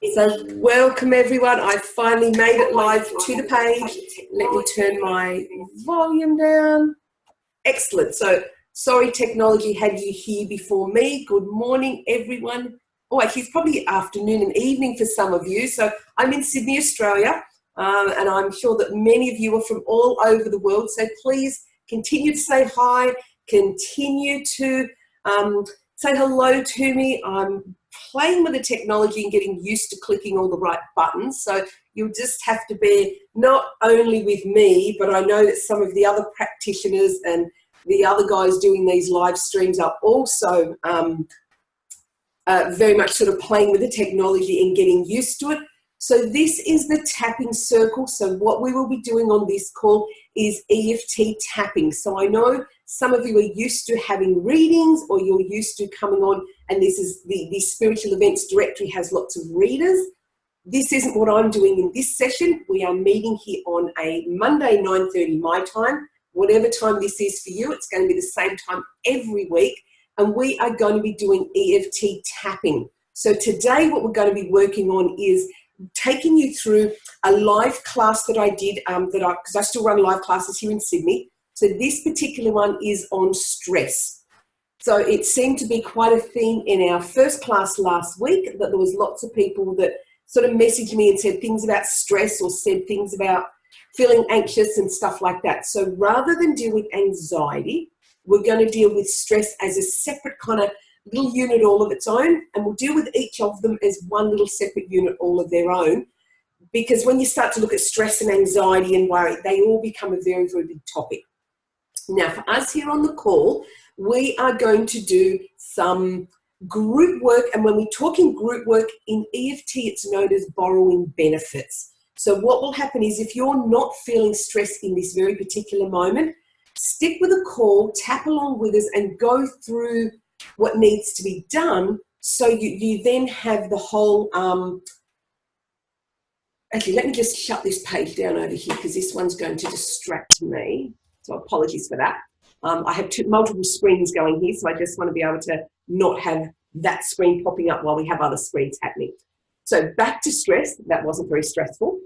So welcome everyone. I finally made it live to the page. Let me turn my volume down. Excellent. So sorry technology had you here before me. Good morning everyone. Oh, actually it's probably afternoon and evening for some of you. So I'm in Sydney, Australia, and I'm sure that many of you are from all over the world. So please continue to say hi, continue to say hello to me. I'm playing with the technology and getting used to clicking all the right buttons. So you'll just have to bear not only with me, but I know that some of the other practitioners and the other guys doing these live streams are also very much sort of playing with the technology and getting used to it. So this is the tapping circle. So what we will be doing on this call is EFT tapping. So I know some of you are used to having readings, or you're used to coming on, and this is the Spiritual Events Directory has lots of readers. This isn't what I'm doing in this session. We are meeting here on a Monday, 9:30 my time. Whatever time this is for you, it's going to be the same time every week. And we are going to be doing EFT tapping. So today what we're going to be working on is taking you through a live class that I did, because I still run live classes here in Sydney. So this particular one is on stress. So it seemed to be quite a theme in our first class last week, that there was lots of people that sort of messaged me and said things about stress, or said things about feeling anxious and stuff like that. So rather than deal with anxiety, we're going to deal with stress as a separate kind of little unit all of its own, and we'll deal with each of them as one little separate unit all of their own, because when you start to look at stress and anxiety and worry, they all become a very, very big topic. Now, for us here on the call, we are going to do some group work, and when we're talking group work in EFT, it's known as borrowing benefits. So what will happen is, if you're not feeling stress in this very particular moment, stick with the call, tap along with us, and go through what needs to be done, so you then have the whole actually, let me just shut this page down over here, because this one's going to distract me, so apologies for that. I have multiple screens going here, so I just want to be able to not have that screen popping up while we have other screens happening. So back to stress. That wasn't very stressful.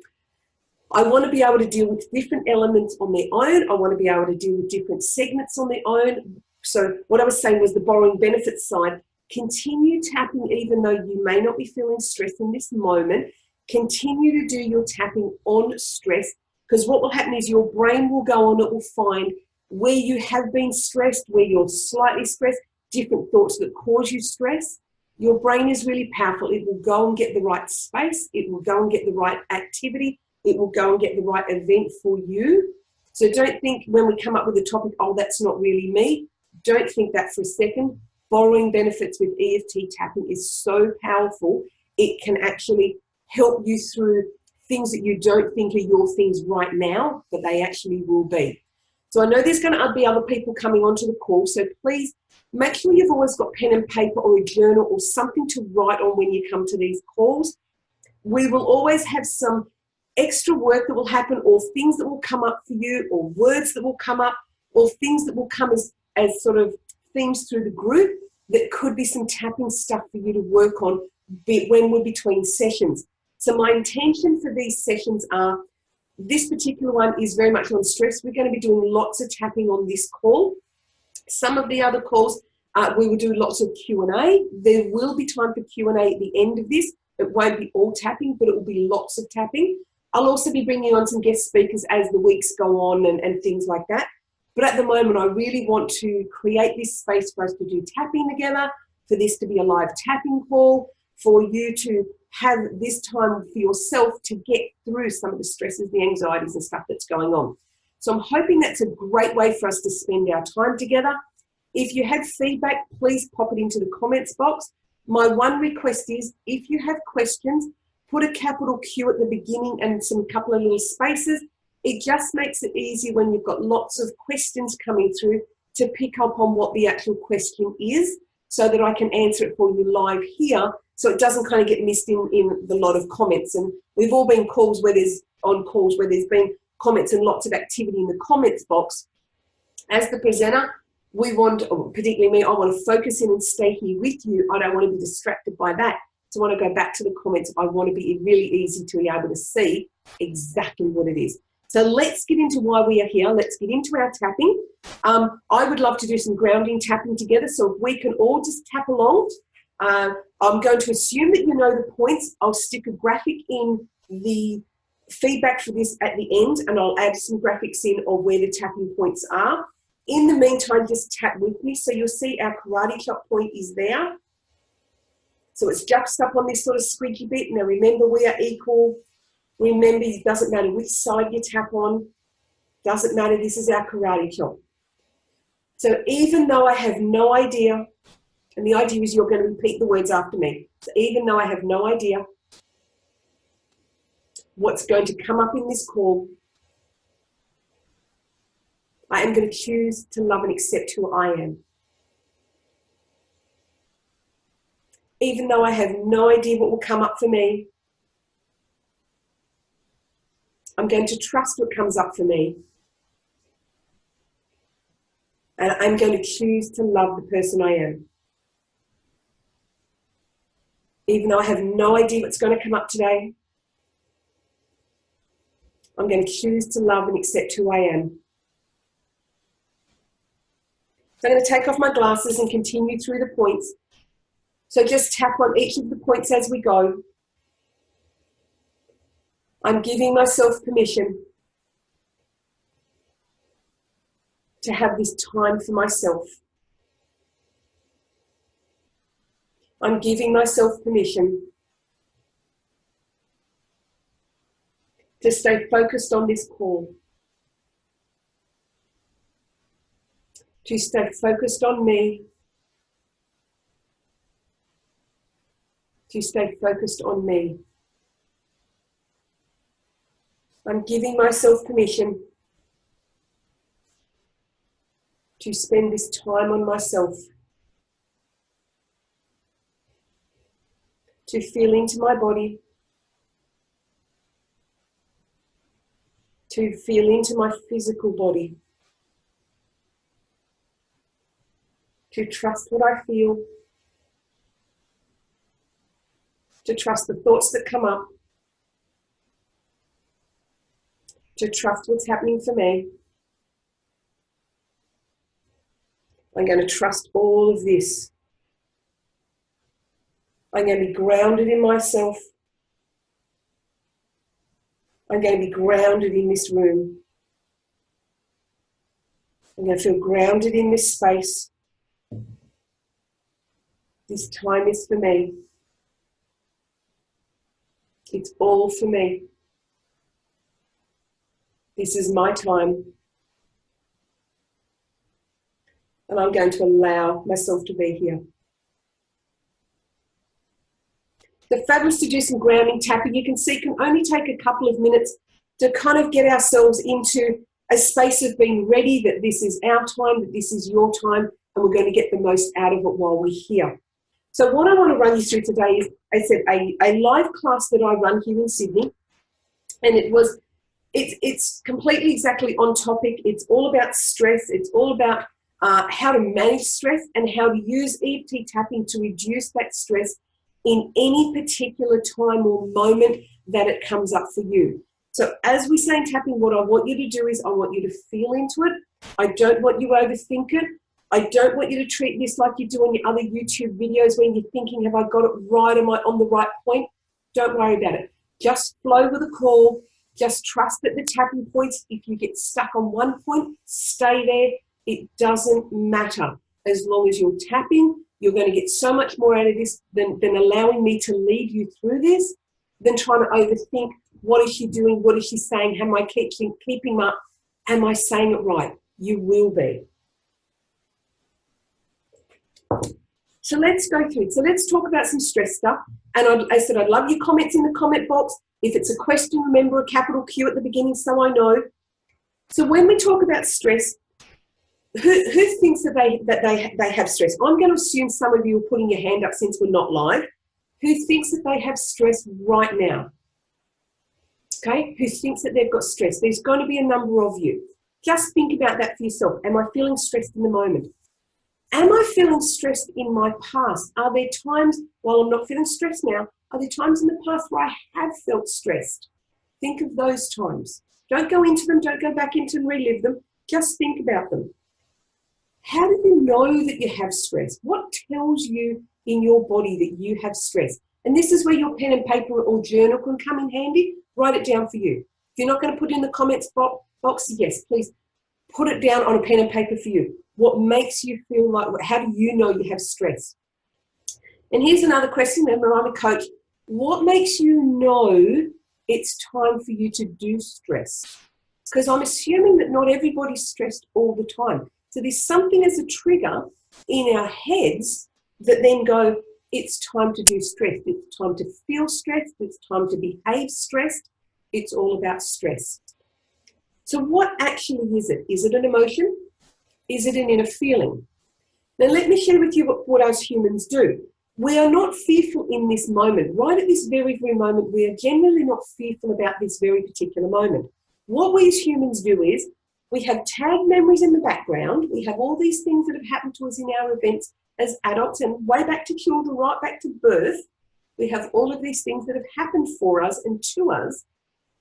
I want to be able to deal with different elements on their own. I want to be able to deal with different segments on their own. So what I was saying was, the borrowing benefits side, continue tapping even though you may not be feeling stress in this moment. Continue to do your tapping on stress, because what will happen is your brain will go on, it will find where you have been stressed, where you're slightly stressed, different thoughts that cause you stress. Your brain is really powerful. It will go and get the right space. It will go and get the right activity. It will go and get the right event for you. So don't think when we come up with a topic, oh, that's not really me. Don't think that for a second. Borrowing benefits with EFT tapping is so powerful. It can actually help you through things that you don't think are your things right now, but they actually will be. So I know there's going to be other people coming onto the call, so please make sure you've always got pen and paper or a journal or something to write on when you come to these calls. We will always have some extra work that will happen, or things that will come up for you, or words that will come up, or things that will come as sort of themes through the group, that could be some tapping stuff for you to work on when we're between sessions. So my intention for these sessions are, this particular one is very much on stress. We're going to be doing lots of tapping on this call. Some of the other calls, we will do lots of Q&A. There will be time for Q&A at the end of this. It won't be all tapping, but it will be lots of tapping. I'll also be bringing on some guest speakers as the weeks go on and things like that. But at the moment, I really want to create this space for us to do tapping together, for this to be a live tapping call, for you to have this time for yourself to get through some of the stresses, the anxieties and stuff that's going on. So I'm hoping that's a great way for us to spend our time together. If you have feedback, please pop it into the comments box. My one request is, if you have questions, put a capital Q at the beginning and some couple of little spaces. It just makes it easier when you've got lots of questions coming through to pick up on what the actual question is, so that I can answer it for you live here, so it doesn't kind of get missed in the lot of comments. And we've all been on calls where there's been comments and lots of activity in the comments box. As the presenter, we want, particularly me, I want to focus in and stay here with you. I don't want to be distracted by that. So when I go back to the comments, I want to be really easy to be able to see exactly what it is. So let's get into why we are here. Let's get into our tapping. I would love to do some grounding tapping together. So if we can all just tap along, I'm going to assume that you know the points. I'll stick a graphic in the feedback for this at the end, and I'll add some graphics in of where the tapping points are. In the meantime, just tap with me. So you'll see our karate chop point is there. So it's just up on this sort of squeaky bit. Now remember, we are equal. Remember, it doesn't matter which side you tap on. Doesn't matter, this is our karate chop. So even though I have no idea, and the idea is you're going to repeat the words after me. So even though I have no idea what's going to come up in this call, I am going to choose to love and accept who I am. Even though I have no idea what will come up for me, I'm going to trust what comes up for me. And I'm going to choose to love the person I am. Even though I have no idea what's going to come up today, I'm going to choose to love and accept who I am. So I'm going to take off my glasses and continue through the points. So just tap on each of the points as we go. I'm giving myself permission to have this time for myself. I'm giving myself permission to stay focused on this call, to stay focused on me, to stay focused on me. I'm giving myself permission to spend this time on myself, to feel into my body, to feel into my physical body, to trust what I feel, to trust the thoughts that come up, to trust what's happening for me. I'm going to trust all of this. I'm going to be grounded in myself. I'm going to be grounded in this room. I'm going to feel grounded in this space. This time is for me. It's all for me. This is my time. And I'm going to allow myself to be here. The fabulous to do some grounding tapping, you can see, can only take a couple of minutes to kind of get ourselves into a space of being ready that this is our time, that this is your time, and we're going to get the most out of it while we're here. So what I want to run you through today is, I said, a live class that I run here in Sydney, and it's completely exactly on topic. It's all about stress. It's all about how to manage stress and how to use EFT tapping to reduce that stress in any particular time or moment that it comes up for you. So as we say in tapping, what I want you to do is I want you to feel into it. I don't want you to overthink it. I don't want you to treat this like you do on your other YouTube videos when you're thinking, have I got it right? Am I on the right point? Don't worry about it. Just flow with the call. Just trust that the tapping points, if you get stuck on one point, stay there. It doesn't matter. As long as you're tapping, you're going to get so much more out of this than allowing me to lead you through this, than trying to overthink, what is she doing? What is she saying? Am I keeping up? Am I saying it right? You will be. So let's go through it. So let's talk about some stress stuff. And I said I'd love your comments in the comment box. If it's a question, remember a capital Q at the beginning so I know. So when we talk about stress, who thinks that they have stress? I'm going to assume some of you are putting your hand up since we're not live. Who thinks that they have stress right now? Okay, who thinks that they've got stress? There's going to be a number of you. Just think about that for yourself. Am I feeling stressed in the moment? Am I feeling stressed in my past? Are there times, while I'm not feeling stressed now, are there times in the past where I have felt stressed? Think of those times. Don't go into them, don't go back into and relive them. Just think about them. How do you know that you have stress? What tells you in your body that you have stress? And this is where your pen and paper or journal can come in handy. Write it down for you. If you're not going to put it in the comments box, yes, please put it down on a pen and paper for you. What makes you feel like, how do you know you have stress? And here's another question, remember I'm a coach. What makes you know it's time for you to do stress? Because I'm assuming that not everybody's stressed all the time. So there's something as a trigger in our heads that then go, it's time to do stress. It's time to feel stressed. It's time to behave stressed. It's all about stress. So what actually is it? Is it an emotion? Is it an inner feeling? Now let me share with you what us humans do. We are not fearful in this moment. Right at this very, very moment, we are generally not fearful about this very particular moment. What we as humans do is we have tag memories in the background. We have all these things that have happened to us in our events as adults, and way back to children, right back to birth. We have all of these things that have happened for us and to us.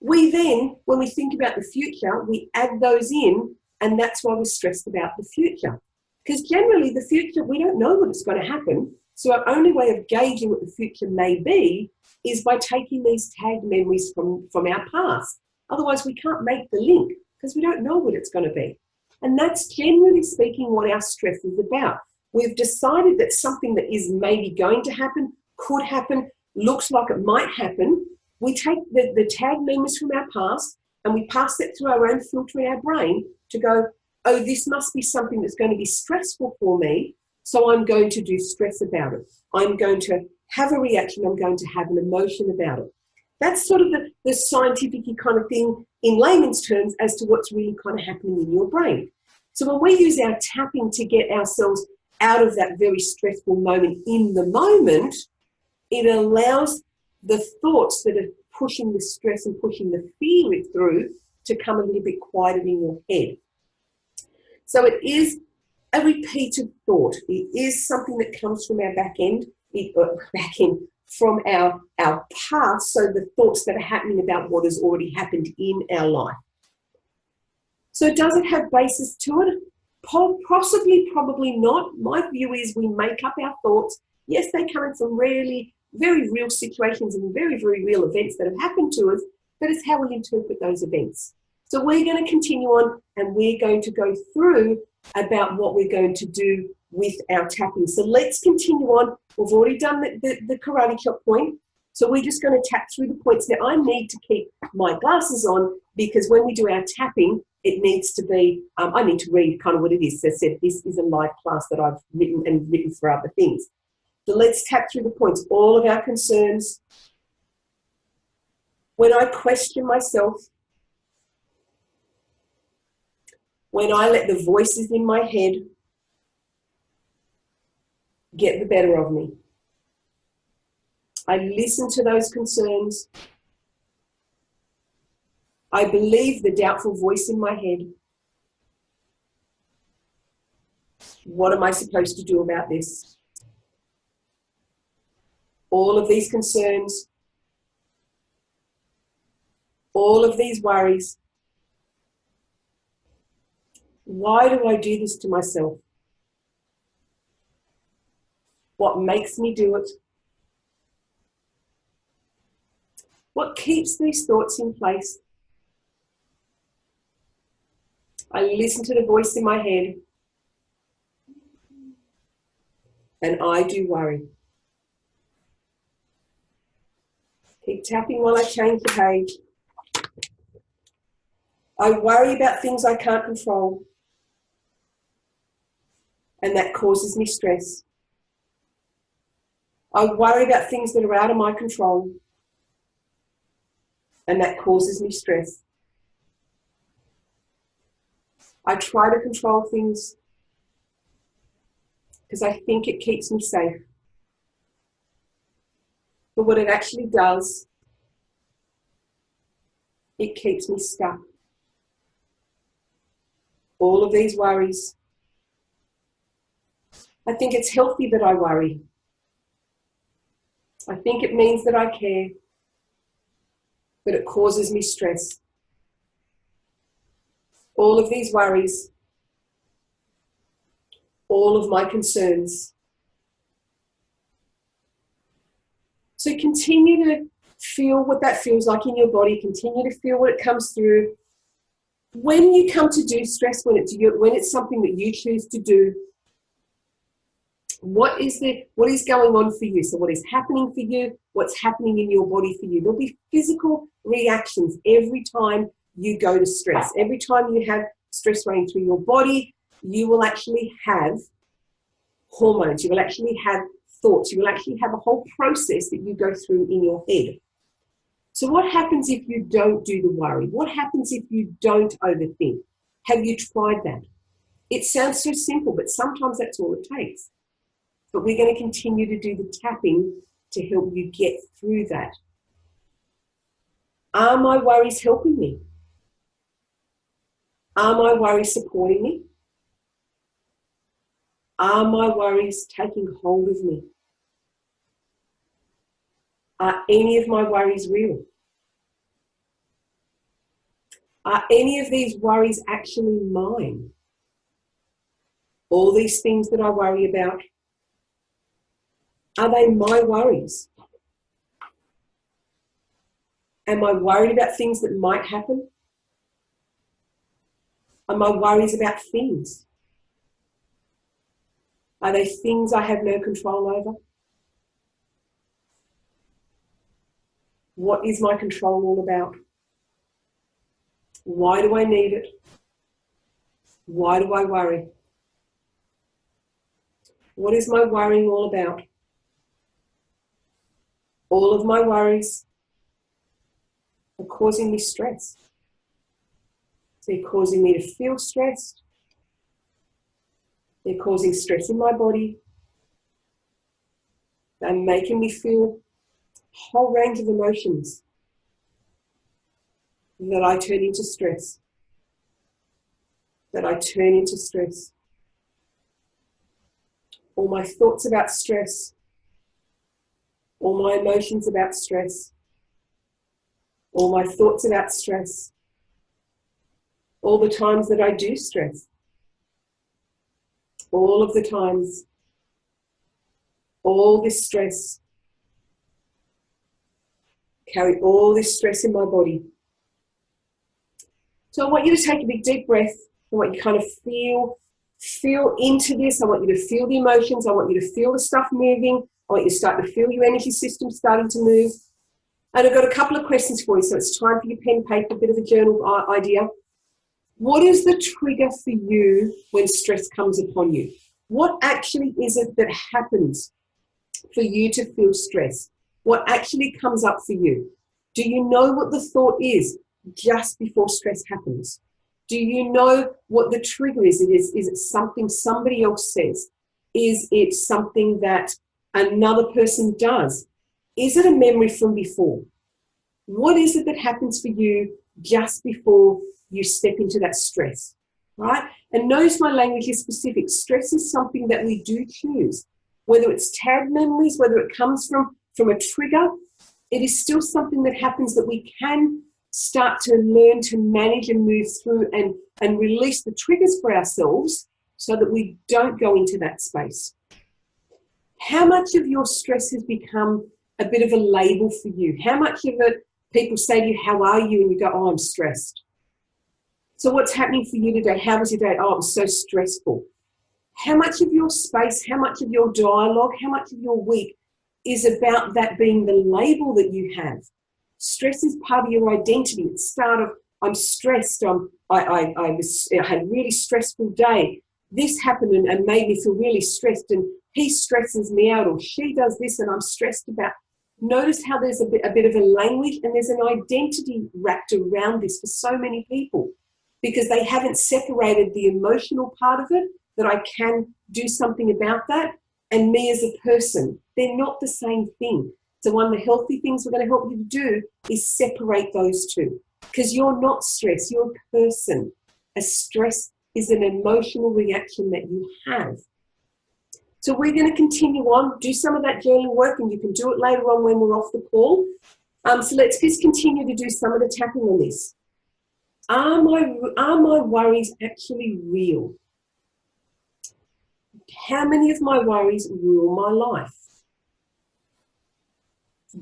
We then, when we think about the future, we add those in, and that's why we're stressed about the future. Because generally the future, we don't know what is going to happen. So our only way of gauging what the future may be is by taking these tag memories from our past. Otherwise, we can't make the link because we don't know what it's going to be. And that's generally speaking what our stress is about. We've decided that something that is maybe going to happen, could happen, looks like it might happen. We take the tag memories from our past and we pass that through our own filter in our brain to go, oh, this must be something that's going to be stressful for me, so I'm going to do stress about it. I'm going to have a reaction. I'm going to have an emotion about it. That's sort of the scientific kind of thing in layman's terms as to what's really kind of happening in your brain. So when we use our tapping to get ourselves out of that very stressful moment in the moment, it allows the thoughts that are pushing the stress and pushing the fear through to come a little bit quieter in your head. So it is a repeated thought. It is something that comes from our back end from our past, so the thoughts that are happening about what has already happened in our life. So does it have basis to it? Possibly, probably not. My view is we make up our thoughts. Yes, they come in from really very real situations and very, very real events that have happened to us, but it's how we interpret those events. So we're going to continue on and we're going to go through about what we're going to do with our tapping. So let's continue on. We've already done the karate chop point. So we're just going to tap through the points. Now I need to keep my glasses on because when we do our tapping, it needs to be, I need to read kind of what it is. So I said, this is a live class that I've written for other things. So let's tap through the points, all of our concerns. When I question myself, when I let the voices in my head get the better of me, I listen to those concerns. I believe the doubtful voice in my head. What am I supposed to do about this? All of these concerns, all of these worries. Why do I do this to myself? What makes me do it? What keeps these thoughts in place? I listen to the voice in my head and I do worry. Keep tapping while I change the page. I worry about things I can't control and that causes me stress. I worry about things that are out of my control and that causes me stress. I try to control things because I think it keeps me safe. But what it actually does, it keeps me stuck. All of these worries, I think it's healthy that I worry. I think it means that I care, but it causes me stress. All of these worries, all of my concerns. So continue to feel what that feels like in your body. Continue to feel what it comes through. When you come to do stress, when it's something that you choose to do, what is going on for you? So what is happening for you? What's happening in your body for you? There'll be physical reactions every time you go to stress. Every time you have stress running through your body, you will actually have hormones. You will actually have thoughts. You will actually have a whole process that you go through in your head. So what happens if you don't do the worry? What happens if you don't overthink? Have you tried that? It sounds so simple, but sometimes that's all it takes. But we're going to continue to do the tapping to help you get through that. Are my worries helping me? Are my worries supporting me? Are my worries taking hold of me? Are any of my worries real? Are any of these worries actually mine? All these things that I worry about, are they my worries? Am I worried about things that might happen? Are my worries about things? Are they things I have no control over? What is my control all about? Why do I need it? Why do I worry? What is my worrying all about? All of my worries are causing me stress. They're causing me to feel stressed. They're causing stress in my body. They're making me feel a whole range of emotions that I turn into stress. That I turn into stress. All my thoughts about stress. All my emotions about stress. All my thoughts about stress. All the times that I do stress. All of the times. All this stress. Carry all this stress in my body. So I want you to take a big deep breath. I want you to kind of feel into this. I want you to feel the emotions. I want you to feel the stuff moving. I want you to start to feel your energy system starting to move. And I've got a couple of questions for you. So it's time for your pen, paper, a bit of a journal idea. What is the trigger for you when stress comes upon you? What actually is it that happens for you to feel stress? What actually comes up for you? Do you know what the thought is just before stress happens? Do you know what the trigger is? Is it something somebody else says? Is it something that another person does? Is it a memory from before? What is it that happens for you just before you step into that stress, right? And notice my language is specific. Stress is something that we do choose. Whether it's tagged memories, whether it comes from a trigger, it is still something that happens that we can start to learn to manage and move through and release the triggers for ourselves so that we don't go into that space. How much of your stress has become a bit of a label for you? How much of it people say to you, how are you? And you go, oh, I'm stressed. So what's happening for you today? How was your day? Oh, it was so stressful. How much of your space, how much of your dialogue, how much of your week is about that being the label that you have? Stress is part of your identity. It's start of, I'm stressed, I had a really stressful day. This happened and made me feel really stressed, and he stresses me out, or she does this and I'm stressed about. Notice how there's a bit of a language and there's an identity wrapped around this for so many people because they haven't separated the emotional part of it, that I can do something about that, and me as a person. They're not the same thing. So one of the healthy things we're going to help you to do is separate those two, because you're not stressed, you're a person. A stress is an emotional reaction that you have. So we're going to continue on, do some of that journaling work, and you can do it later on when we're off the call. So let's just continue to do some of the tapping on this. Are my worries actually real? How many of my worries rule my life?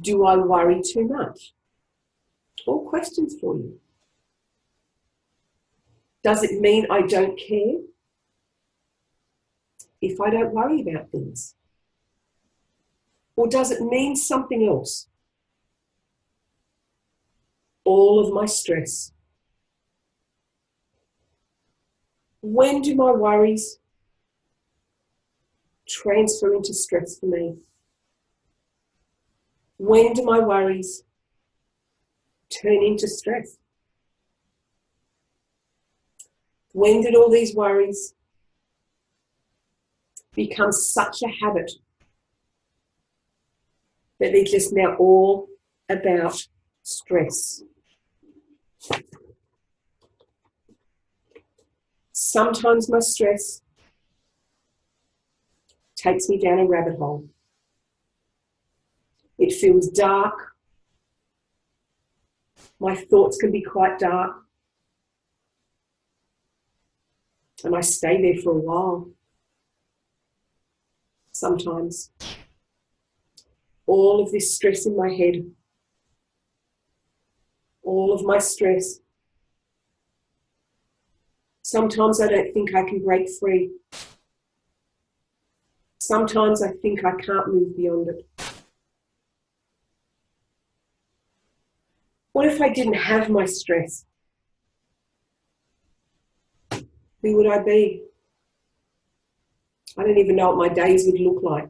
Do I worry too much? All questions for you. Does it mean I don't care if I don't worry about things? Or does it mean something else? All of my stress. When do my worries transfer into stress for me? When do my worries turn into stress? When did all these worries become such a habit that they're just now all about stress? Sometimes my stress takes me down a rabbit hole. It feels dark. My thoughts can be quite dark. And I stay there for a while. Sometimes. All of this stress in my head, all of my stress. Sometimes I don't think I can break free. Sometimes I think I can't move beyond it. What if I didn't have my stress? Who would I be? I don't even know what my days would look like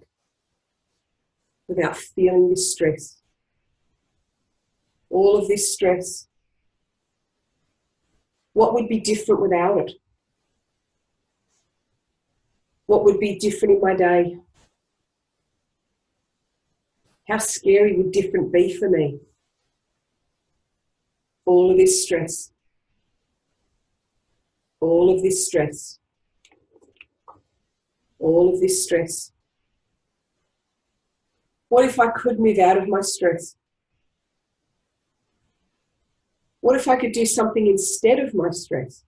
without feeling this stress. All of this stress. What would be different without it? What would be different in my day? How scary would different be for me? All of this stress. All of this stress. All of this stress. What if I could move out of my stress? What if I could do something instead of my stress?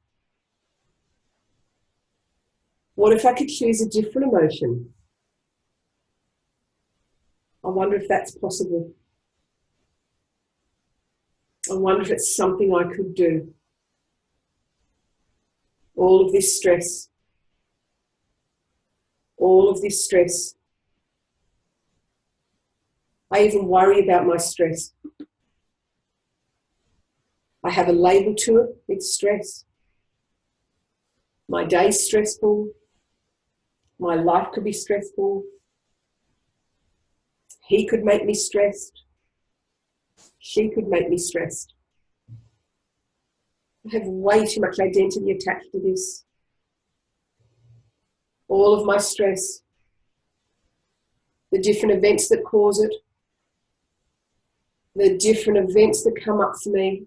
What if I could choose a different emotion? I wonder if that's possible. I wonder if it's something I could do. All of this stress. All of this stress. I even worry about my stress. I have a label to it. It's stress. My day's stressful. My life could be stressful. He could make me stressed. She could make me stressed. I have way too much identity attached to this. All of my stress, the different events that cause it, the different events that come up for me,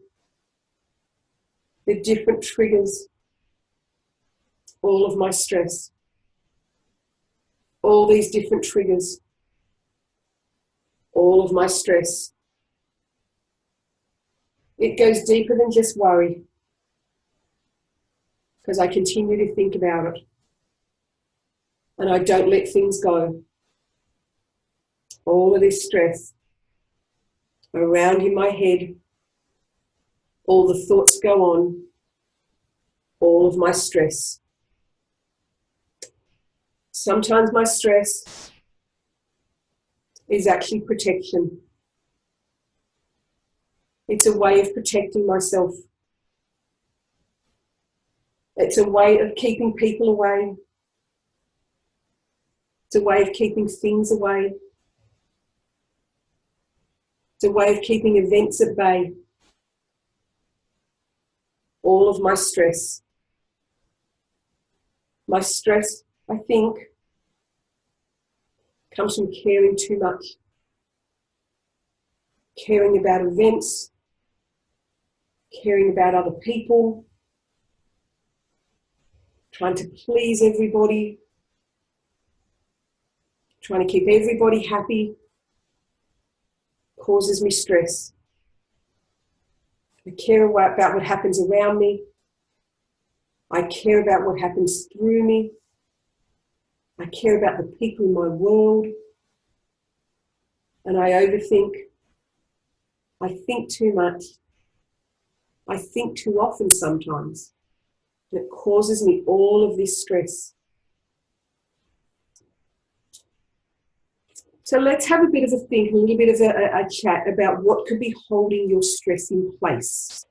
the different triggers, all of my stress, all these different triggers, all of my stress. It goes deeper than just worry, because I continue to think about it and I don't let things go. All of this stress around in my head, all the thoughts go on, all of my stress. Sometimes my stress is actually protection. It's a way of protecting myself. It's a way of keeping people away. It's a way of keeping things away. It's a way of keeping events at bay. All of my stress. My stress, I think, comes from caring too much. Caring about events, caring about other people, trying to please everybody, Trying to keep everybody happy causes me stress. I care about what happens around me. I care about what happens through me. I care about the people in my world. And I overthink. I think too much. I think too often sometimes. And it causes me all of this stress. So let's have a bit of a think, a little bit of a chat about what could be holding your stress in place.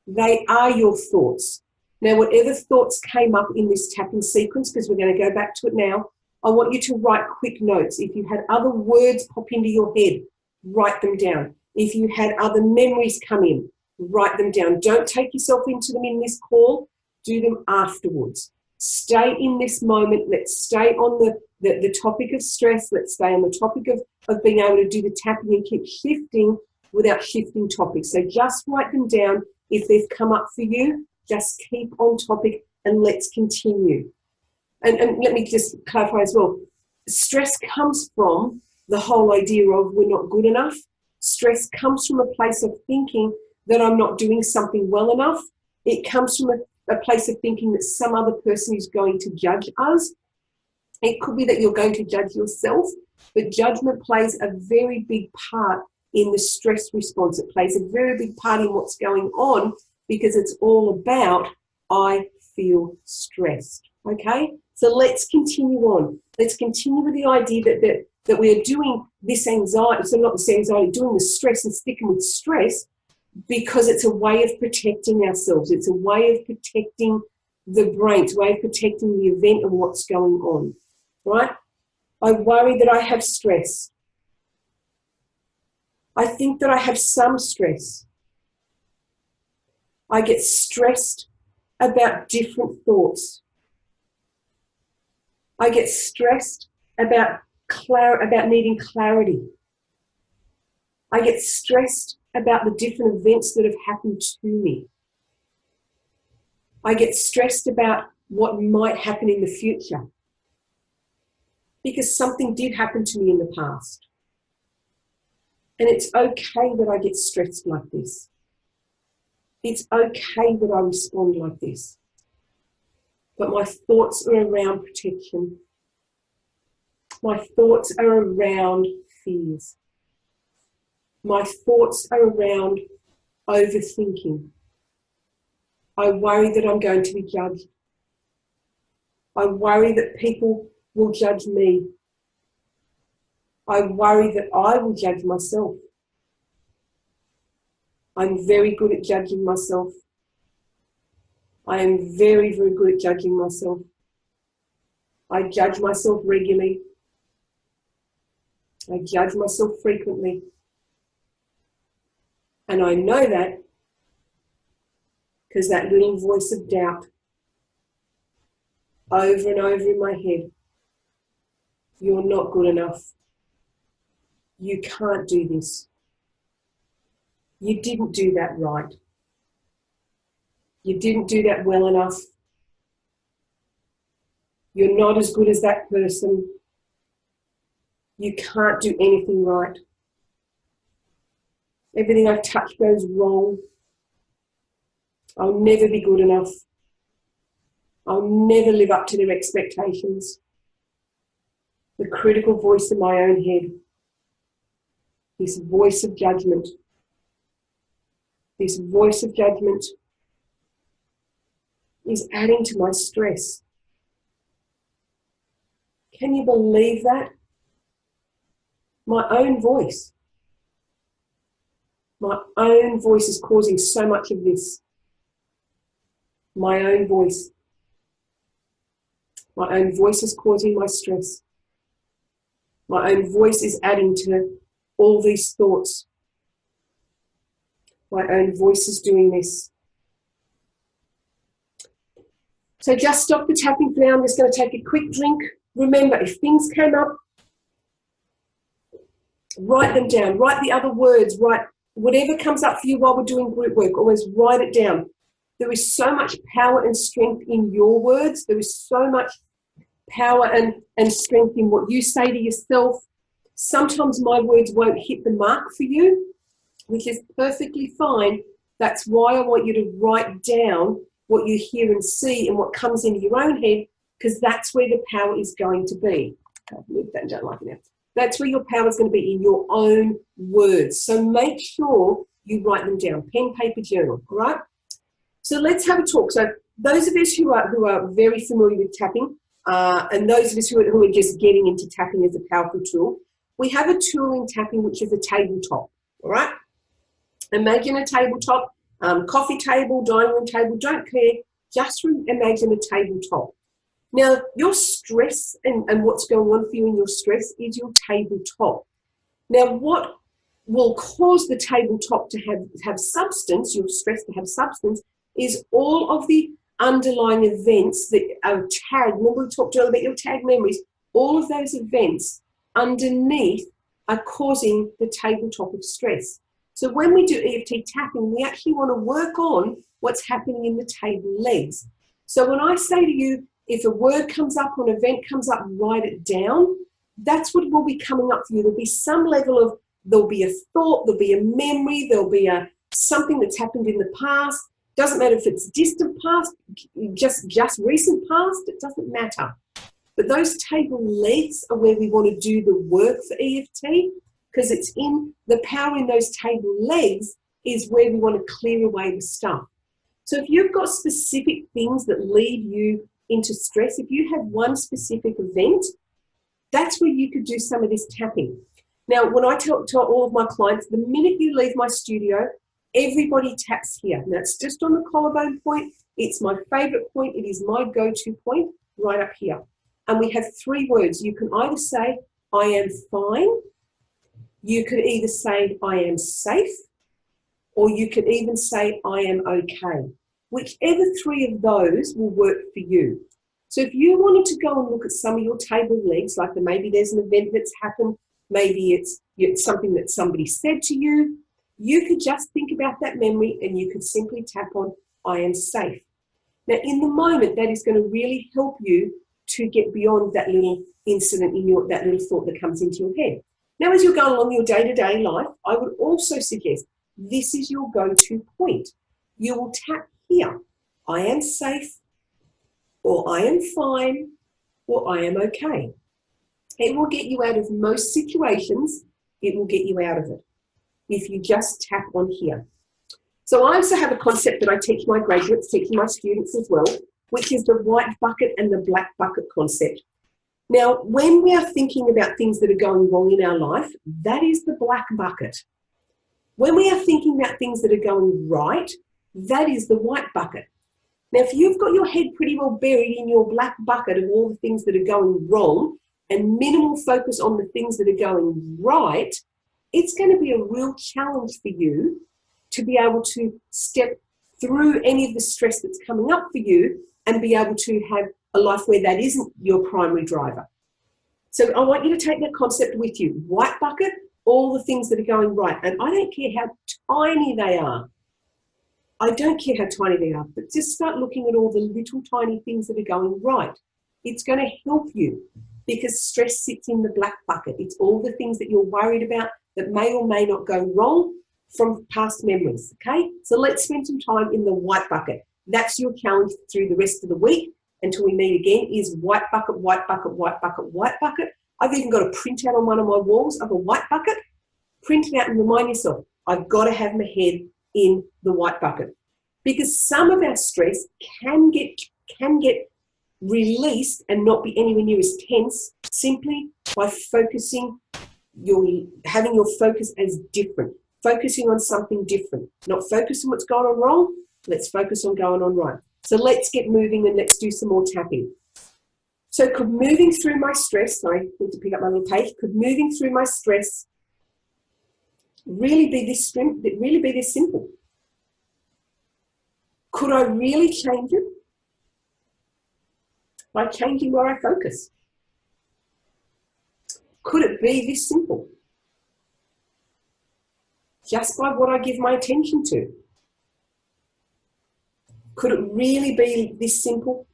They are your thoughts. Now, whatever thoughts came up in this tapping sequence, because we're going to go back to it now, I want you to write quick notes. If you had other words pop into your head, write them down. If you had other memories come in, write them down. Don't take yourself into them in this call. Do them afterwards. Stay in this moment. Let's stay on the topic of stress. Let's stay on the topic of being able to do the tapping and keep shifting without shifting topics. So just write them down. If they've come up for you, just keep on topic and let's continue. And let me just clarify as well. Stress comes from the whole idea of we're not good enough. Stress comes from a place of thinking that I'm not doing something well enough. It comes from a place of thinking that some other person is going to judge us. It could be that you're going to judge yourself, but judgment plays a very big part in the stress response. It plays a very big part in what's going on because it's all about I feel stressed. Okay? So let's continue on. Let's continue with the idea that we are doing this anxiety, so not this anxiety, doing the stress and sticking with stress because it's a way of protecting ourselves. It's a way of protecting the brain. It's a way of protecting the event and what's going on, right? I worry that I have stress. I think that I have some stress. I get stressed about different thoughts. I get stressed about needing clarity. I get stressed about the different events that have happened to me. I get stressed about what might happen in the future because something did happen to me in the past. And it's okay that I get stressed like this. It's okay that I respond like this. But my thoughts are around protection. My thoughts are around fears. My thoughts are around overthinking. I worry that I'm going to be judged. I worry that people will judge me. I worry that I will judge myself. I'm very good at judging myself. I am very, very good at judging myself. I judge myself regularly. I judge myself frequently. And I know that because that little voice of doubt over and over in my head, you're not good enough. You can't do this. You didn't do that right. You didn't do that well enough. You're not as good as that person. You can't do anything right. Everything I touch goes wrong. I'll never be good enough. I'll never live up to their expectations. The critical voice in my own head. This voice of judgment. This voice of judgment is adding to my stress. Can you believe that? My own voice. My own voice is causing so much of this. My own voice. My own voice is causing my stress. My own voice is adding to all these thoughts. My own voice is doing this. So just stop the tapping for now. I'm just going to take a quick drink. Remember, if things came up, write them down. Write the other words. Write whatever comes up for you while we're doing group work. Always write it down. There is so much power and strength in your words. There is so much power and strength in what you say to yourself. Sometimes my words won't hit the mark for you, which is perfectly fine. That's why I want you to write down what you hear and see and what comes into your own head, because that's where the power is going to be. I've moved that and don't like it now. That's where your power is going to be, in your own words. So make sure you write them down. Pen, paper, journal, all right? So let's have a talk. So those of us who are very familiar with tapping, and those of us who are just getting into tapping as a powerful tool, we have a tool in tapping which is a tabletop, all right? Imagine a tabletop, coffee table, dining room table, don't care, just imagine a tabletop. Now, your stress and what's going on for you in your stress is your tabletop. Now, what will cause the tabletop to have substance, your stress to have substance, is all of the underlying events that are tagged. Remember we talked earlier about your tag memories. All of those events underneath are causing the tabletop of stress. So when we do EFT tapping, we actually want to work on what's happening in the table legs. So when I say to you, if a word comes up or an event comes up, write it down. That's what will be coming up for you. There'll be some level of, there'll be a thought, there'll be a memory, there'll be something that's happened in the past. Doesn't matter if it's distant past, just recent past, it doesn't matter. But those table legs are where we want to do the work for EFT, because it's in the power in those table legs is where we want to clear away the stuff. So if you've got specific things that lead you into stress, if you have one specific event, that's where you could do some of this tapping. Now, when I tell all of my clients, the minute you leave my studio, everybody taps here. Now, it's just on the collarbone point. It's my favorite point. It is my go-to point right up here. And we have 3 words. You can either say, I am fine. You could either say, I am safe. Or you could even say, I am okay. Whichever 3 of those will work for you. So if you wanted to go and look at some of your table legs, like maybe there's an event that's happened, maybe it's something that somebody said to you, you could just think about that memory and you could simply tap on, I am safe. Now, in the moment, that is going to really help you to get beyond that little incident in that little thought that comes into your head. Now, as you're going along your day-to-day life, I would also suggest this is your go-to point. You will tap here, I am safe, or I am fine, or I am okay. It will get you out of most situations. It will get you out of it if you just tap on here. So I also have a concept that I teach my graduates, teaching my students as well, which is the white bucket and the black bucket concept. Now, when we are thinking about things that are going wrong in our life, that is the black bucket. When we are thinking about things that are going right, that is the white bucket. Now, if you've got your head pretty well buried in your black bucket of all the things that are going wrong and minimal focus on the things that are going right, it's going to be a real challenge for you to be able to step through any of the stress that's coming up for you and be able to have a life where that isn't your primary driver. So I want you to take that concept with you. White bucket, all the things that are going right. And I don't care how tiny they are. I don't care how tiny they are, but just start looking at all the little tiny things that are going right. It's going to help you because stress sits in the black bucket. It's all the things that you're worried about that may or may not go wrong from past memories, okay? So let's spend some time in the white bucket. That's your challenge through the rest of the week until we meet again is white bucket, white bucket, white bucket, white bucket. I've even got a printout on one of my walls of a white bucket. Print it out and remind yourself, I've got to have my head in the white bucket. Because some of our stress can get released and not be anywhere near as tense simply by having your focus as different, focusing on something different, not focus on what's going on wrong. Let's focus on going on right. So let's get moving and let's do some more tapping. So could moving through my stress, sorry, I need to pick up my little page, could moving through my stress really be this simple? Could I really change it by changing where I focus? Could it be this simple? Just by what I give my attention to? Could it really be this simple?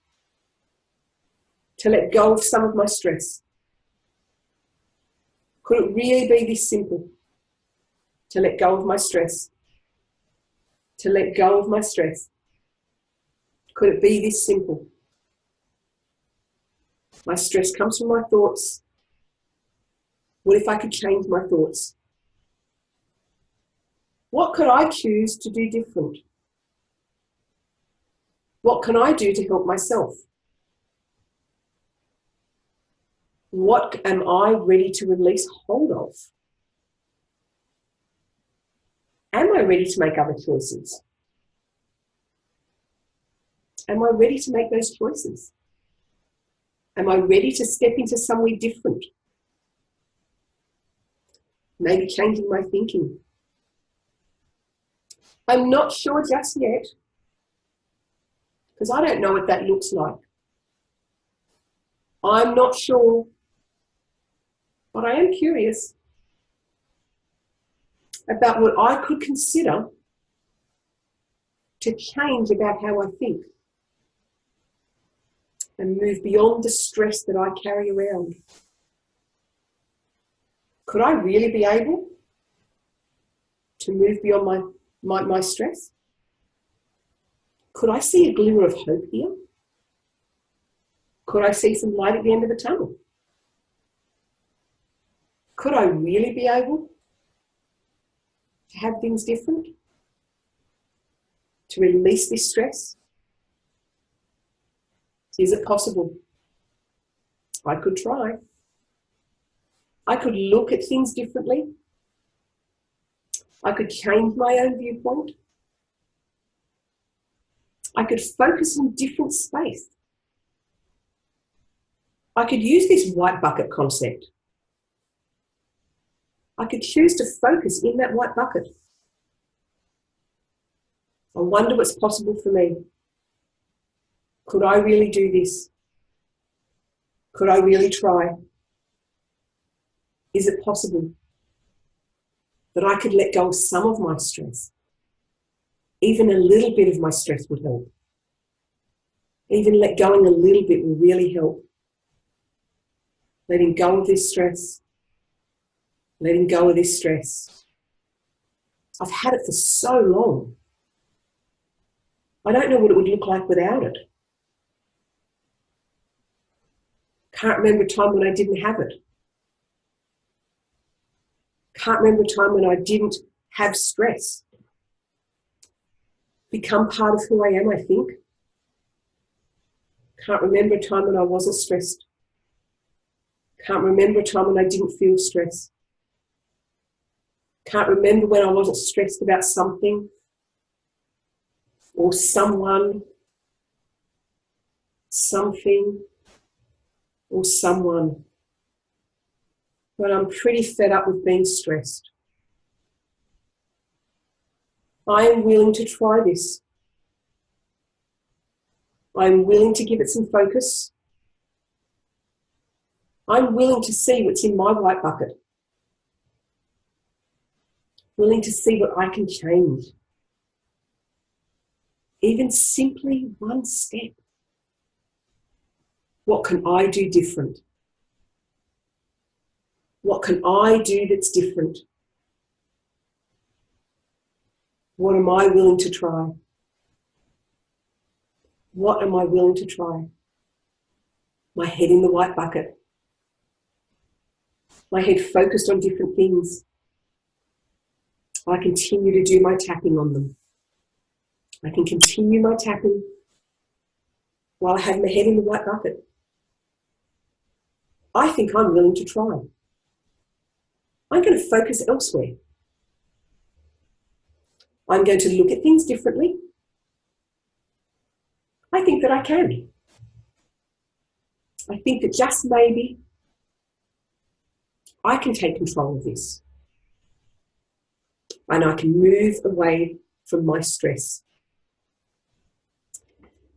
to let go of some of my stress? Could it really be this simple? To let go of my stress. To let go of my stress. Could it be this simple? My stress comes from my thoughts. What if I could change my thoughts? What could I choose to do different? What can I do to help myself? What am I ready to release hold of? Am I ready to make other choices? Am I ready to make those choices? Am I ready to step into somewhere different? Maybe changing my thinking. I'm not sure just yet, because I don't know what that looks like. I'm not sure, but I am curious about what I could consider to change about how I think and move beyond the stress that I carry around. Could I really be able to move beyond my stress? Could I see a glimmer of hope here? Could I see some light at the end of the tunnel? Could I really be able to have things different? To release this stress? Is it possible? I could try. I could look at things differently. I could change my own viewpoint. I could focus in different space. I could use this white bucket concept. I could choose to focus in that white bucket. I wonder what's possible for me. Could I really do this? Could I really try? Is it possible that I could let go of some of my stress? Even a little bit of my stress would help. Even let going a little bit will really help. Letting go of this stress. Letting go of this stress. I've had it for so long. I don't know what it would look like without it. Can't remember a time when I didn't have it. Can't remember a time when I didn't have stress. Become part of who I am, I think. Can't remember a time when I wasn't stressed. Can't remember a time when I didn't feel stress. Can't remember when I wasn't stressed about something or someone, something or someone. But I'm pretty fed up with being stressed. I am willing to try this. I'm willing to give it some focus. I'm willing to see what's in my white bucket. Willing to see what I can change. Even simply one step. What can I do different? What can I do that's different? What am I willing to try? What am I willing to try? My head in the white bucket. My head focused on different things. I continue to do my tapping on them. I can continue my tapping while I have my head in the white bucket. I think I'm willing to try. I'm going to focus elsewhere. I'm going to look at things differently. I think that I can. I think that just maybe I can take control of this. And I can move away from my stress.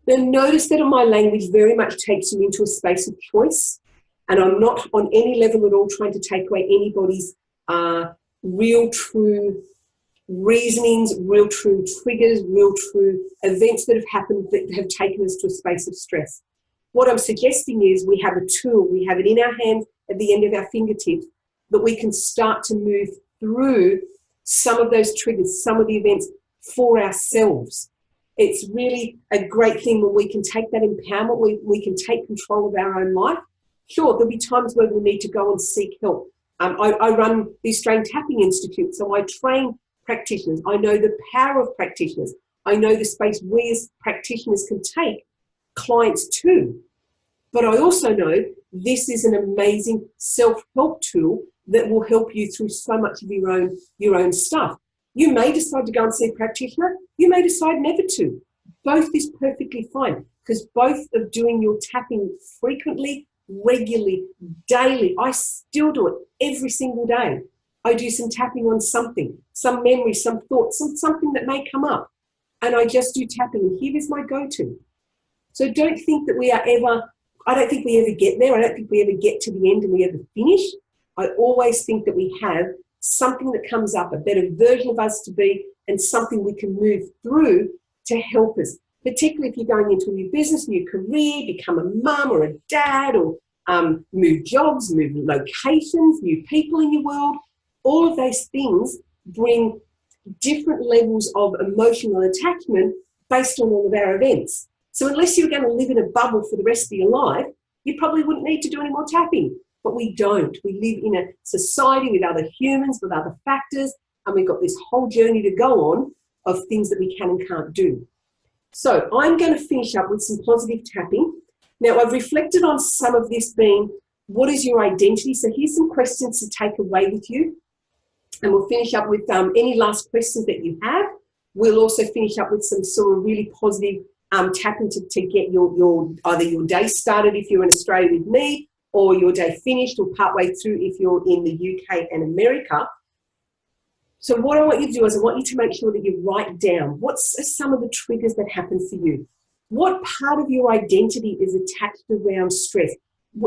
Now notice that my language very much takes you into a space of choice, and I'm not on any level at all trying to take away anybody's real true reasonings, real true triggers, real true events that have happened that have taken us to a space of stress. what I'm suggesting is we have a tool, we have it in our hand at the end of our fingertips, that we can start to move through some of those triggers, some of the events for ourselves. It's really a great thing when we can take that empowerment, we can take control of our own life. Sure, there'll be times where we'll need to go and seek help. I run the Australian Tapping Institute, so I train practitioners. I know the power of practitioners. I know the space we as practitioners can take clients to. But I also know this is an amazing self-help tool that will help you through so much of your own stuff. You may decide to go and see a practitioner. You may decide never to. Both is perfectly fine, because both of doing your tapping frequently, regularly, daily, I still do it every single day. I do some tapping on something, some memory, some thought, something that may come up, and I just do tapping, and here is my go-to. So don't think that we are ever, I don't think we ever get there. I don't think we ever get to the end and we ever finish. I always think that we have something that comes up, a better version of us to be, and something we can move through to help us, particularly if you're going into a new business, new career, become a mum or a dad, or move jobs, move locations, new people in your world. All of those things bring different levels of emotional attachment based on all of our events. So unless you're going to live in a bubble for the rest of your life, you probably wouldn't need to do any more tapping. But we don't. We live in a society with other humans, with other factors, and we've got this whole journey to go on of things that we can and can't do. So I'm going to finish up with some positive tapping. Now, I've reflected on some of this being, what is your identity? So here's some questions to take away with you. And we'll finish up with any last questions that you have. We'll also finish up with some sort of really positive tapping to get your either your day started if you're in Australia with me, or your day finished or partway through if you're in the UK and America. So what I want you to do is I want you to make sure that you write down what's some of the triggers that happen for you. What part of your identity is attached around stress?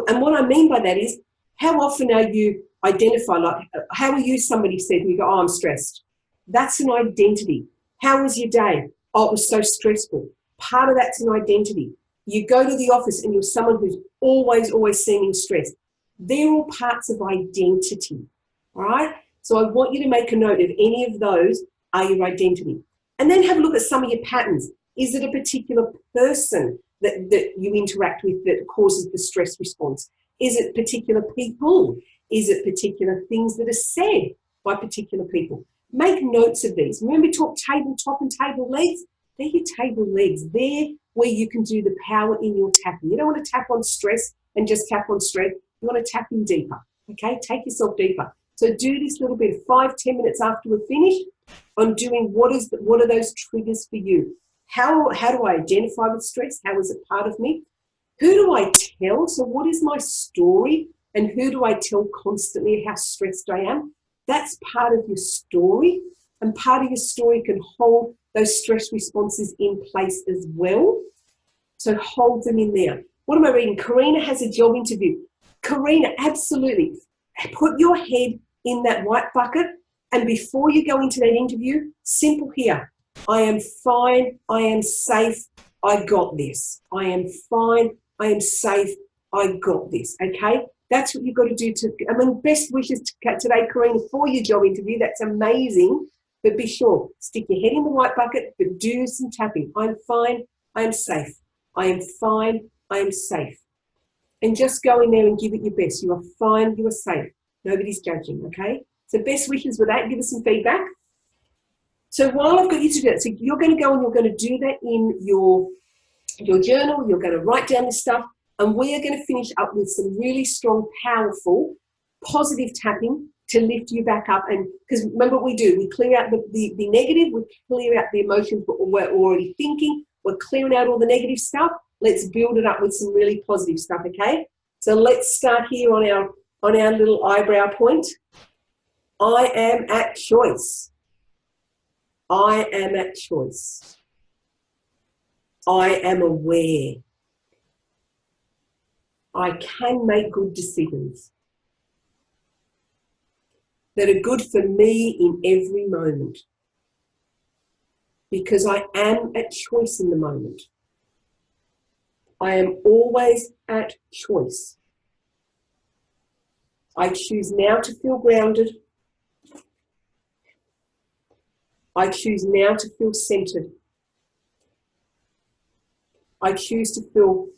And what I mean by that is, how often are you identified, like how are you somebody said and you go, oh, I'm stressed. That's an identity. How was your day? Oh, it was so stressful. Part of that's an identity. You go to the office and you're someone who's always seeming stressed. They're all parts of identity, all right? So I want you to make a note of any of those are your identity. And then have a look at some of your patterns. Is it a particular person that you interact with that causes the stress response? Is it particular people? Is it particular things that are said by particular people? Make notes of these. Remember, talk tabletop and table legs? They're your table legs. They're where you can do the power in your tapping. You don't want to tap on stress and just tap on stress. You want to tap in deeper, okay? Take yourself deeper. So do this little bit, 5-10 minutes after we're finished, on doing what are those triggers for you? How do I identify with stress? How is it part of me? Who do I tell? So what is my story? And who do I tell constantly how stressed I am? That's part of your story. And part of your story can hold those stress responses in place as well. So hold them in there. What am I reading? Karina has a job interview. Karina, absolutely. Put your head in that white bucket, and before you go into that interview, simple here. I am fine. I am safe. I got this. I am fine. I am safe. I got this. Okay? That's what you've got to do. Best wishes today, Karina, for your job interview. That's amazing. But be sure, stick your head in the white bucket, but do some tapping. I'm fine. I am safe. I am fine. I am safe. And just go in there and give it your best. You are fine. You are safe. Nobody's judging, okay? So best wishes with that. Give us some feedback. So while I've got you to do it, so you're going to go and you're going to do that in your journal. You're going to write down this stuff. And we are going to finish up with some really strong, powerful, positive tapping to lift you back up. And because remember what we do, we clear out the negative, we clear out the emotions we're already thinking, we're clearing out all the negative stuff. Let's build it up with some really positive stuff, okay? So let's start here on our little eyebrow point. I am at choice. I am at choice. I am aware. I can make good decisions that are good for me in every moment, because I am at choice in the moment. I am always at choice. I choose now to feel grounded. I choose now to feel centered. I choose to feel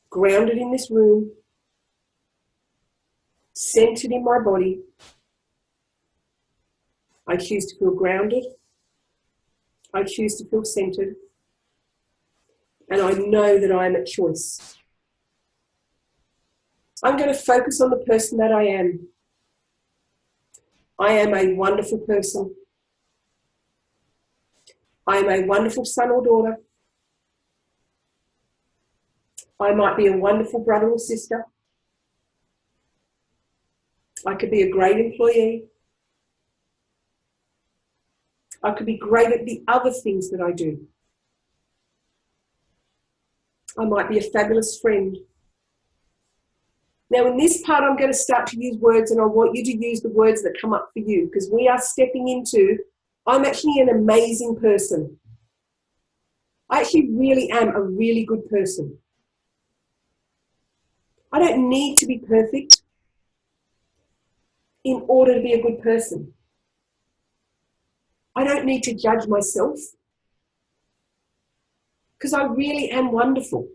grounded in this room, centered in my body. I choose to feel grounded. I choose to feel centered. And I know that I am at choice. I'm going to focus on the person that I am. I am a wonderful person. I am a wonderful son or daughter. I might be a wonderful brother or sister. I could be a great employee. I could be great at the other things that I do. I might be a fabulous friend. Now in this part, I'm going to start to use words, and I want you to use the words that come up for you, because we are stepping into, I'm actually an amazing person. I actually really am a really good person. I don't need to be perfect in order to be a good person. I don't need to judge myself, because I really am wonderful.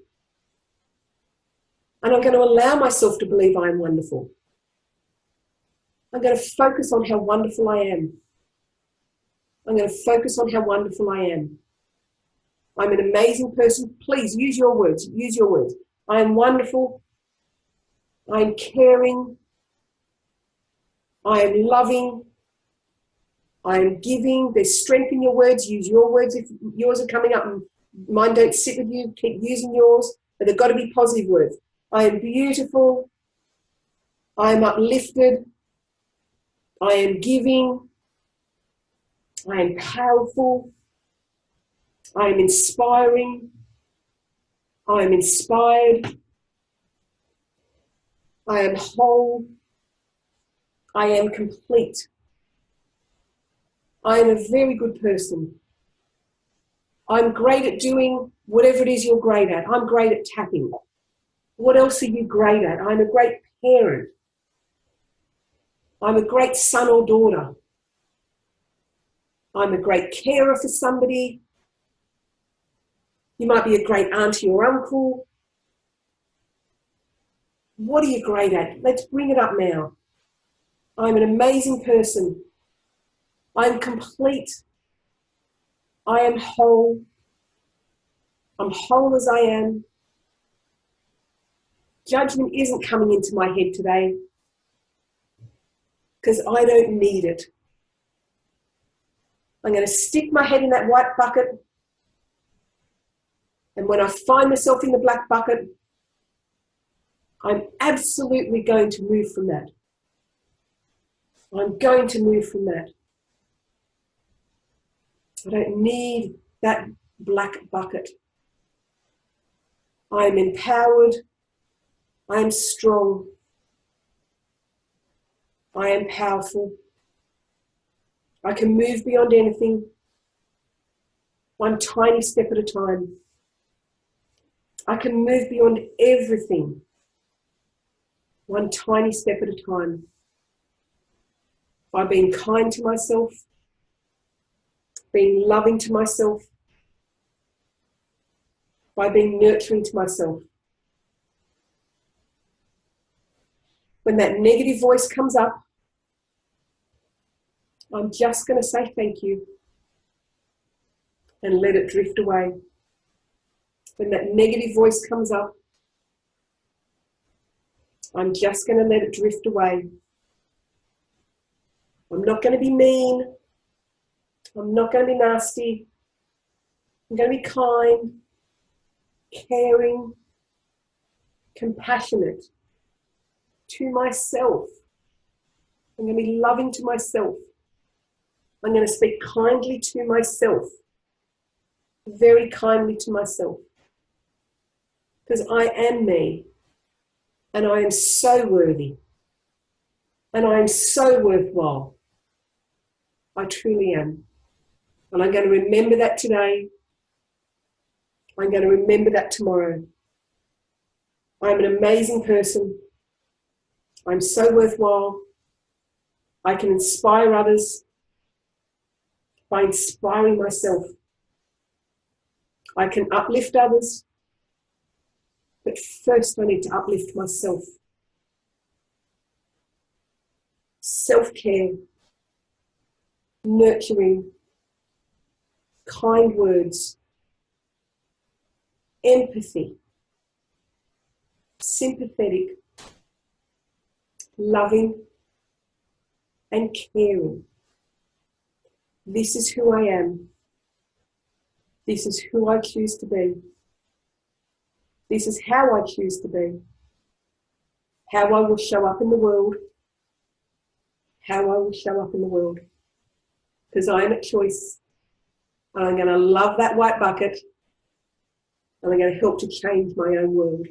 And I'm going to allow myself to believe I am wonderful. I'm going to focus on how wonderful I am. I'm going to focus on how wonderful I am. I'm an amazing person. Please use your words. Use your words. I am wonderful. I am caring. I am loving. I am giving. There's strength in your words. Use your words if yours are coming up and mine don't sit with you. Keep using yours, but they've got to be positive words. I am beautiful. I am uplifted. I am giving. I am powerful. I am inspiring. I am inspired. I am whole. I am complete. I am a very good person. I'm great at doing whatever it is you're great at. I'm great at tapping. What else are you great at? I'm a great parent. I'm a great son or daughter. I'm a great carer for somebody. You might be a great auntie or uncle. What are you great at? Let's bring it up now. I'm an amazing person. I'm complete. I am whole. I'm whole as I am. Judgment isn't coming into my head today because I don't need it. I'm going to stick my head in that white bucket, and when I find myself in the black bucket, I'm absolutely going to move from that. I'm going to move from that. I don't need that black bucket. I am empowered. I am strong. I am powerful. I can move beyond anything, one tiny step at a time. I can move beyond everything, one tiny step at a time. By being kind to myself, being loving to myself, by being nurturing to myself. When that negative voice comes up, I'm just going to say thank you and let it drift away. When that negative voice comes up, I'm just going to let it drift away. I'm not going to be mean. I'm not going to be nasty. I'm going to be kind, caring, compassionate to myself. I'm going to be loving to myself. I'm going to speak kindly to myself, very kindly to myself, because I am me, and I am so worthy, and I am so worthwhile. I truly am. And I'm going to remember that today. I'm going to remember that tomorrow. I'm an amazing person. I'm so worthwhile. I can inspire others by inspiring myself. I can uplift others, but first I need to uplift myself. Self-care, nurturing, kind words, empathy, sympathetic, loving, and caring. This is who I am. This is who I choose to be. This is how I choose to be. How I will show up in the world. How I will show up in the world. Because I am a choice. And I'm going to love that white bucket. And I'm going to help to change my own world.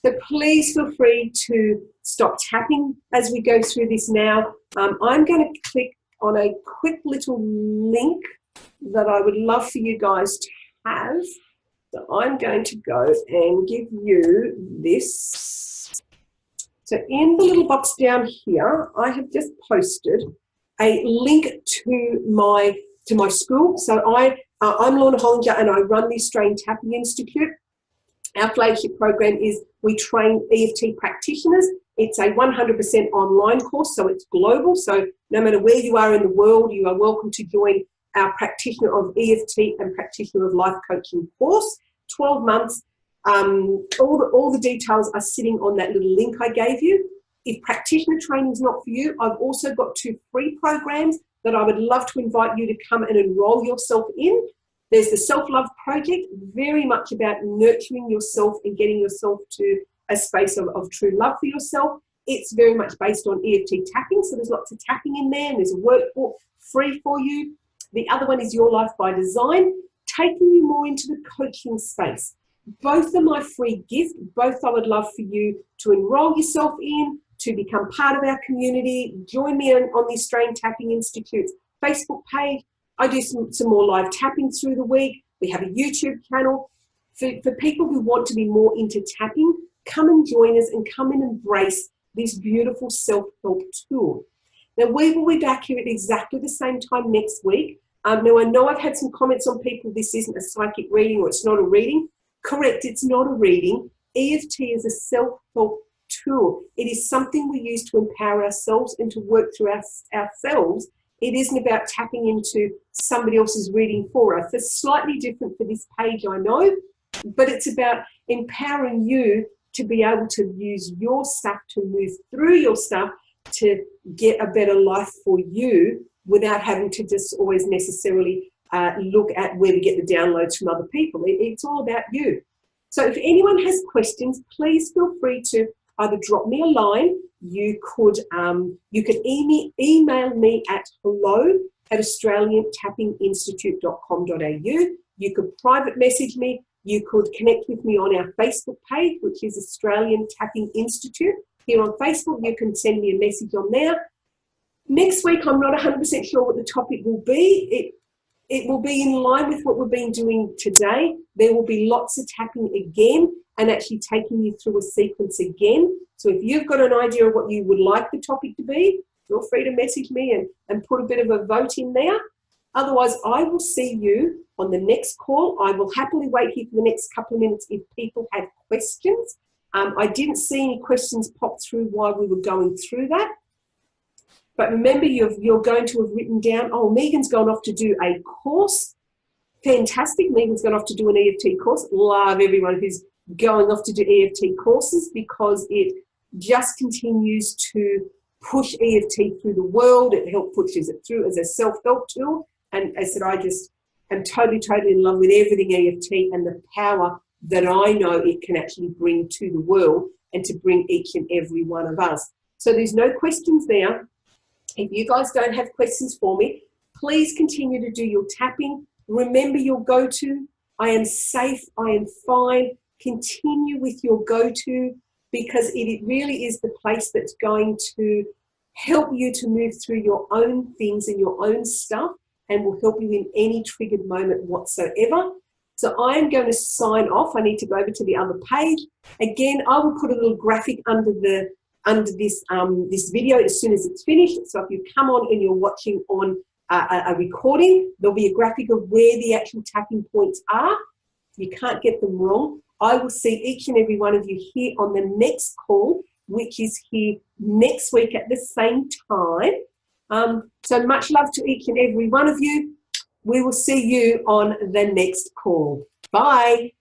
So please feel free to stop tapping as we go through this now. I'm going to click on a quick little link that I would love for you guys to have. So I'm going to go and give you this. So in the little box down here, I have just posted a link to my school. So I'm Lorna Hollinger and I run the Australian Tapping Institute. Our flagship program is we train EFT practitioners. It's a 100% online course, so it's global. So no matter where you are in the world, you are welcome to join our practitioner of EFT and practitioner of life coaching course. 12 months. All the details are sitting on that little link I gave you. If practitioner training is not for you, I've also got 2 free programs that I would love to invite you to come and enroll yourself in. There's the Self-Love Project, very much about nurturing yourself and getting yourself to a space of true love for yourself. It's very much based on EFT tapping, so there's lots of tapping in there, and there's a workbook free for you. The other one is Your Life by Design, taking you more into the coaching space. Both are my free gift. Both I would love for you to enroll yourself in, to become part of our community. Join me on the Australian Tapping Institute's Facebook page. I do some more live tapping through the week. We have a YouTube channel. For people who want to be more into tapping, come and join us and come and embrace this beautiful self-help tool. Now, we will be back here at exactly the same time next week. Now, I know I've had some comments on people, this isn't a psychic reading or it's not a reading. Correct, it's not a reading. EFT is a self-help tool. It is something we use to empower ourselves and to work through ourselves. It isn't about tapping into somebody else's reading for us. It's slightly different for this page, I know, but it's about empowering you to be able to use your stuff, to move through your stuff, to get a better life for you without having to just always necessarily look at where we get the downloads from other people. It's all about you. So if anyone has questions, please feel free to either drop me a line. You could email me at hello@australiantappinginstitute.com.au. You could private message me. You could connect with me on our Facebook page, which is Australian Tapping Institute. Here on Facebook, you can send me a message on there. Next week, I'm not 100% sure what the topic will be. It will be in line with what we've been doing today. There will be lots of tapping again and actually taking you through a sequence again. So if you've got an idea of what you would like the topic to be, feel free to message me and put a bit of a vote in there. Otherwise, I will see you on the next call. I will happily wait here for the next couple of minutes if people have questions. I didn't see any questions pop through while we were going through that. But remember, you're going to have written down, oh, Megan's gone off to do a course. Fantastic. Megan's gone off to do an EFT course. Love everyone who's going off to do EFT courses because it just continues to push EFT through the world. It pushes it through as a self-help tool. And as I said, I just am totally in love with everything EFT and the power that I know it can actually bring to the world and to bring each and every one of us. So there's no questions there. If you guys don't have questions for me, please continue to do your tapping. Remember your go-to. I am safe. I am fine. Continue with your go-to because it really is the place that's going to help you to move through your own things and your own stuff and will help you in any triggered moment whatsoever. So I am going to sign off. I need to go over to the other page. Again, I will put a little graphic under this this video as soon as it's finished. So if you come on and you're watching on a recording, there'll be a graphic of where the actual tapping points are. You can't get them wrong. I will see each and every one of you here on the next call, which is here next week at the same time. So much love to each and every one of you. We will see you on the next call. Bye.